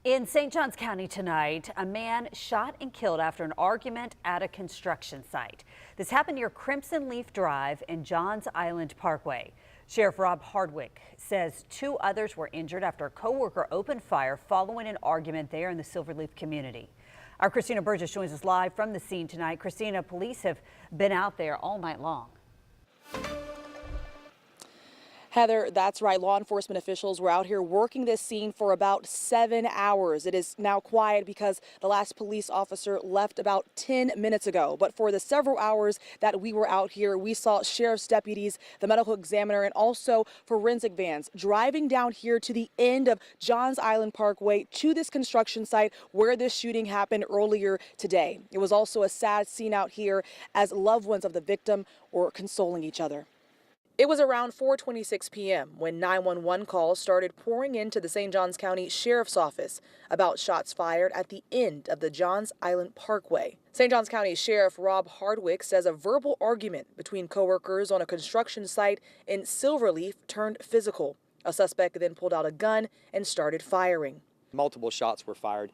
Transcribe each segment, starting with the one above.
In St. Johns County tonight, a man shot and killed after an argument at a construction site. This happened near Crimson Leaf Drive and Johns Island Parkway. Sheriff Rob Hardwick says 2 others were injured after a co-worker opened fire following an argument there in the Silverleaf community. Our Christina Burgess joins us live from the scene tonight. Christina, police have been out there all night long. Heather, that's right. Law enforcement officials were out here working this scene for about 7 hours. It is now quiet because the last police officer left about 10 minutes ago. But for the several hours that we were out here, we saw sheriff's deputies, the medical examiner, and also forensic vans driving down here to the end of Johns Island Parkway to this construction site where this shooting happened earlier today. It was also a sad scene out here as loved ones of the victim were consoling each other. It was around 4:26 p.m. when 911 calls started pouring into the St. Johns County Sheriff's Office about shots fired at the end of the Johns Island Parkway. St. Johns County Sheriff Rob Hardwick says a verbal argument between coworkers on a construction site in Silverleaf turned physical. A suspect then pulled out a gun and started firing. Multiple shots were fired,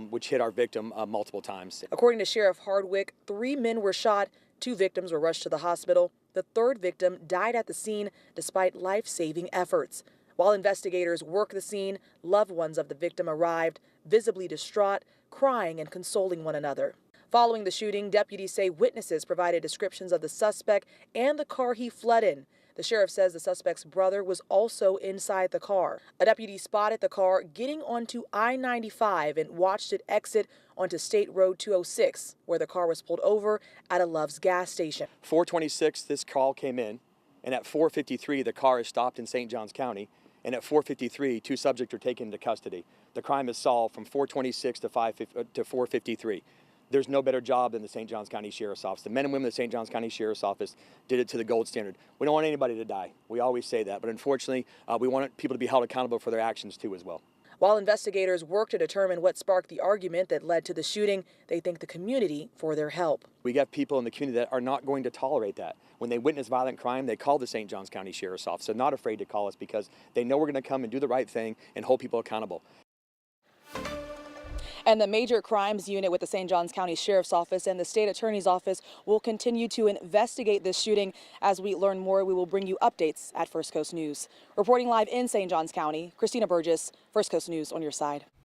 which hit our victim multiple times. According to Sheriff Hardwick, 3 men were shot. 2 victims were rushed to the hospital. The 3rd victim died at the scene despite life-saving efforts. While investigators worked the scene, loved ones of the victim arrived, visibly distraught, crying and consoling one another. Following the shooting, deputies say witnesses provided descriptions of the suspect and the car he fled in. The sheriff says the suspect's brother was also inside the car. A deputy spotted the car getting onto I-95 and watched it exit onto State Road 206, where the car was pulled over at a Love's gas station. 4:26, this call came in, and at 4:53, the car is stopped in St. Johns County, and at 4:53, 2 subjects are taken into custody. The crime is solved from 4:26 to 4:53. There's no better job than the St. Johns County Sheriff's Office. The men and women of the St. Johns County Sheriff's Office did it to the gold standard. We don't want anybody to die. We always say that, but unfortunately, we want people to be held accountable for their actions too as well. While investigators work to determine what sparked the argument that led to the shooting, they thank the community for their help. We got people in the community that are not going to tolerate that. When they witness violent crime, they call the St. Johns County Sheriff's Office. They're not afraid to call us because they know we're going to come and do the right thing and hold people accountable. And the Major Crimes Unit with the St. Johns County Sheriff's Office and the State Attorney's Office will continue to investigate this shooting. As we learn more, we will bring you updates at First Coast News. Reporting live in St. Johns County, Christina Burgess, First Coast News on your side.